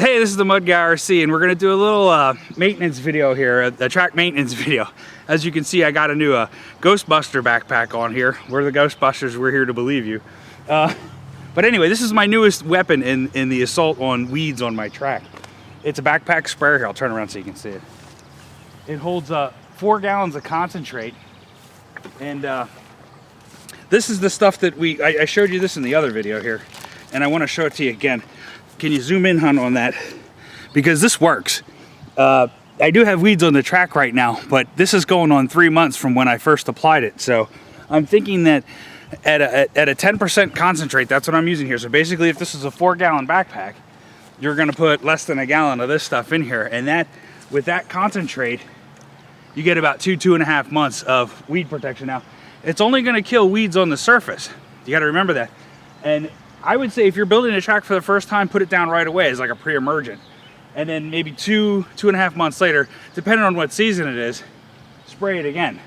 Hey, this is the Mud Guy RC, and we're gonna do a little maintenance video here, a track maintenance video. As you can see, I got a new Ghostbuster backpack on here. We're the Ghostbusters, we're here to believe you. But anyway, this is my newest weapon in the assault on weeds on my track. It's a backpack sprayer. Here, I'll turn around so you can see it. It holds 4 gallons of concentrate, and this is the stuff that I showed you this in the other video here, and I want to show it to you again. Can you zoom in, hon, on that? Because this works. I do have weeds on the track right now, but this is going on 3 months from when I first applied it. So I'm thinking that at a 10% concentrate, that's what I'm using here. So basically, if this is a 4-gallon backpack, you're gonna put less than a gallon of this stuff in here. And that, with that concentrate, you get about 2.5 months of weed protection. Now, it's only gonna kill weeds on the surface. You gotta remember that. And I would say if you're building a track for the first time, put it down right away as like a pre-emergent. And then maybe 2.5 months later, depending on what season it is, spray it again.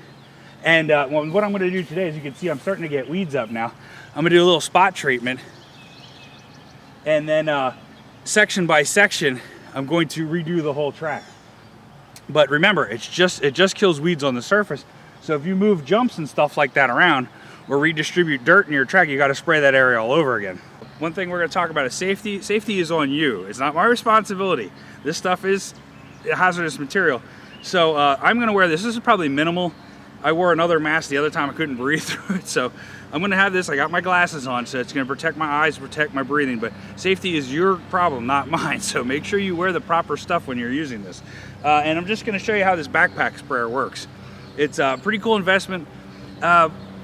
And what I'm gonna do today, as you can see, I'm starting to get weeds up now. I'm gonna do a little spot treatment. And then section by section, I'm going to redo the whole track. But remember, it just kills weeds on the surface. So if you move jumps and stuff like that around, or redistribute dirt in your track, you got to spray that area all over again. One thing we're going to talk about is safety. Safety is on you. It's not my responsibility. This stuff is hazardous material. So I'm going to wear this. This is probably minimal. I wore another mask the other time. I couldn't breathe through it. So I'm going to have this. I got my glasses on, so it's going to protect my eyes, protect my breathing. But safety is your problem, not mine. So make sure you wear the proper stuff when you're using this. And I'm just going to show you how this backpack sprayer works. It's a pretty cool investment.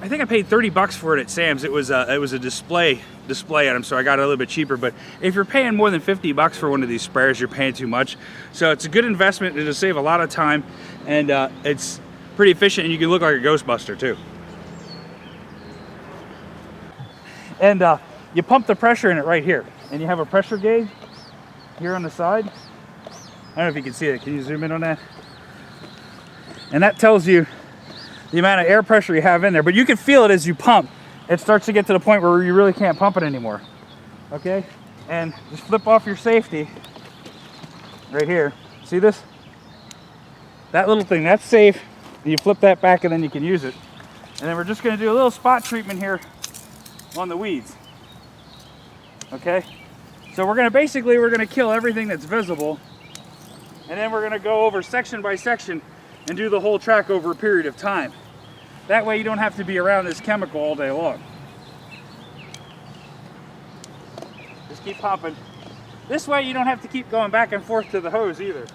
I think I paid 30 bucks for it at Sam's. It was a display item, so I got it a little bit cheaper. But if you're paying more than 50 bucks for one of these sprayers, you're paying too much. So it's a good investment. It'll save a lot of time, and it's pretty efficient, and you can look like a Ghostbuster too. And you pump the pressure in it right here, and you have a pressure gauge here on the side. I don't know if you can see it. Can you zoom in on that? And that tells you the amount of air pressure you have in there, but you can feel it as you pump. It starts to get to the point where you really can't pump it anymore. Okay? And just flip off your safety right here. See this? That little thing, that's safe. You flip that back and then you can use it. And then we're just gonna do a little spot treatment here on the weeds. Okay? So we're gonna kill everything that's visible, and then we're gonna go over section by section and do the whole track over a period of time. That way you don't have to be around this chemical all day long. Just keep pumping. This way you don't have to keep going back and forth to the hose either.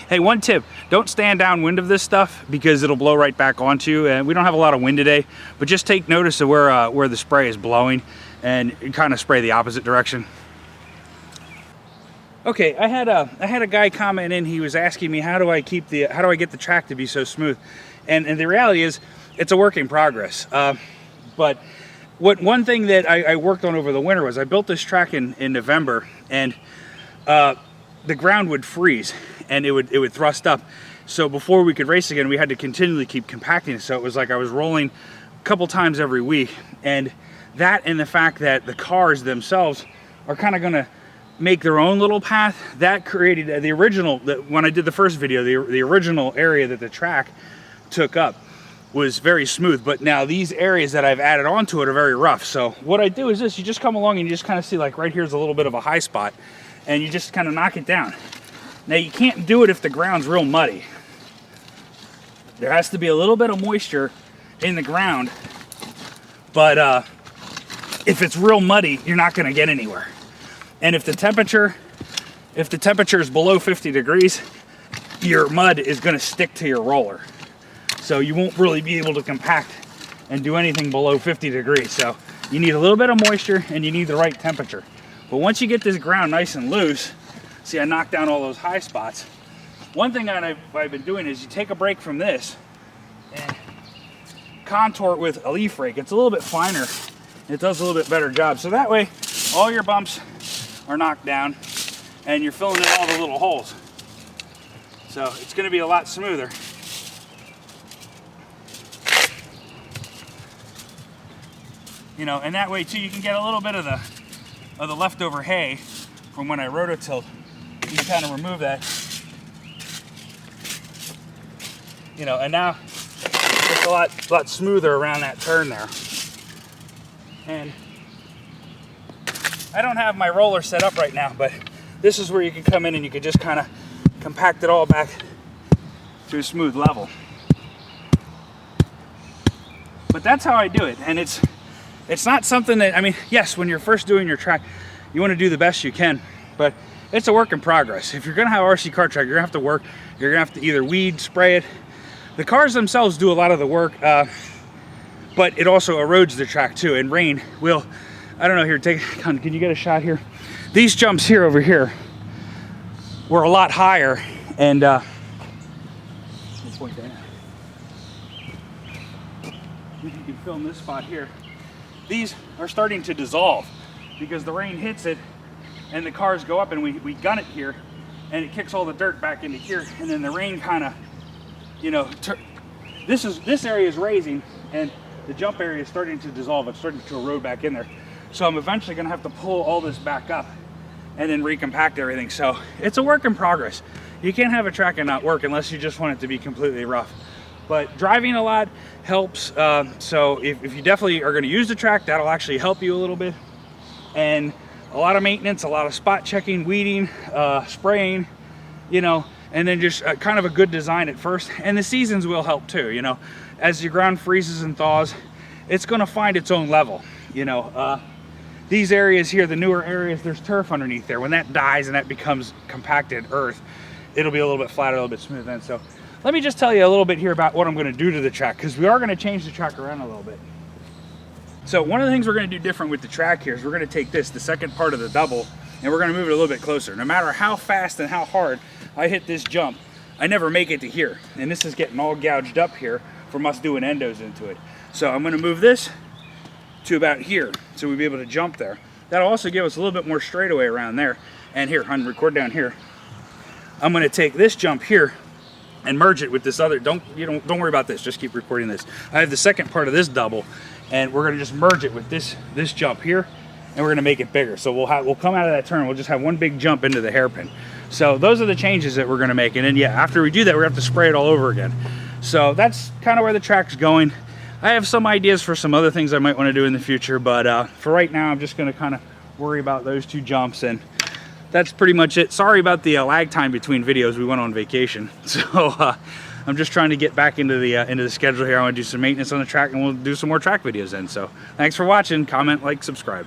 Hey, one tip, don't stand downwind of this stuff because it'll blow right back onto you. And we don't have a lot of wind today, but just take notice of where the spray is blowing and kind of spray the opposite direction. Okay, I had a guy comment in. He was asking me how do I get the track to be so smooth, and the reality is it's a work in progress. But one thing that I worked on over the winter was I built this track in November, and the ground would freeze and it would thrust up. So before we could race again, we had to continually keep compacting it. So it was like I was rolling a couple times every week, and that and the fact that the cars themselves are kind of gonna make their own little path, that created when I did the first video, the original area that the track took up was very smooth, but now these areas that I've added onto it are very rough. So what I do is this: you just come along and you just kind of see, like right here's a little bit of a high spot, and you just kind of knock it down. Now you can't do it if the ground's real muddy. There has to be a little bit of moisture in the ground, but if it's real muddy, you're not going to get anywhere. And if the temperature is below 50 degrees, your mud is going to stick to your roller. So you won't really be able to compact and do anything below 50 degrees. So you need a little bit of moisture and you need the right temperature. But once you get this ground nice and loose, see, I knocked down all those high spots. One thing that I've been doing is you take a break from this and contour it with a leaf rake. It's a little bit finer. It does a little bit better job. So that way, all your bumps are knocked down and you're filling in all the little holes. So it's going to be a lot smoother. You know, and that way too you can get a little bit of the leftover hay from when I rototilled. You can kind of remove that. You know, and now it's a lot smoother around that turn there. And I don't have my roller set up right now, but this is where you can come in and you can just kind of compact it all back to a smooth level. But that's how I do it, and it's not something that, I mean, yes, when you're first doing your track, you want to do the best you can, but it's a work in progress. If you're going to have RC kart track, you're going to have to work. You're going to have to either weed, spray it. The cars themselves do a lot of the work, but it also erodes the track too, and rain will, I don't know, here, can you get a shot here? These jumps here over here were a lot higher, and let me point that out. You can film this spot here. These are starting to dissolve because the rain hits it and the cars go up, and we gun it here and it kicks all the dirt back into here, and then the rain kind of, you know, this area is raising and the jump area is starting to dissolve. It's starting to erode back in there. So I'm eventually going to have to pull all this back up and then recompact everything. So it's a work in progress. You can't have a track and not work unless you just want it to be completely rough. But driving a lot helps. So if you definitely are going to use the track, that'll actually help you a little bit. And a lot of maintenance, a lot of spot checking, weeding, spraying, you know, and then just kind of a good design at first. And the seasons will help too, you know. As your ground freezes and thaws, it's going to find its own level, you know. These areas here, the newer areas, there's turf underneath there. When that dies and that becomes compacted earth, it'll be a little bit flatter, a little bit smooth then. So let me just tell you a little bit here about what I'm going to do to the track, because we are going to change the track around a little bit. So one of the things we're going to do different with the track here is we're going to take this, the second part of the double, and we're going to move it a little bit closer. No matter how fast and how hard I hit this jump, I never make it to here. And this is getting all gouged up here from us doing endos into it. So I'm going to move this to about here, so we'll be able to jump there. That'll also give us a little bit more straightaway around there. And here, I'm record down here. I'm going to take this jump here and merge it with this other. Don't worry about this. Just keep recording this. I have the second part of this double, and we're going to just merge it with this jump here, and we're going to make it bigger. So we'll come out of that turn. We'll just have one big jump into the hairpin. So those are the changes that we're going to make. And then yeah, after we do that, we're going to have to spray it all over again. So that's kind of where the track's going. I have some ideas for some other things I might want to do in the future, but for right now, I'm just going to kind of worry about those two jumps, and that's pretty much it. Sorry about the lag time between videos. We went on vacation, so I'm just trying to get back into the schedule here. I want to do some maintenance on the track, and we'll do some more track videos then. So thanks for watching. Comment, like, subscribe.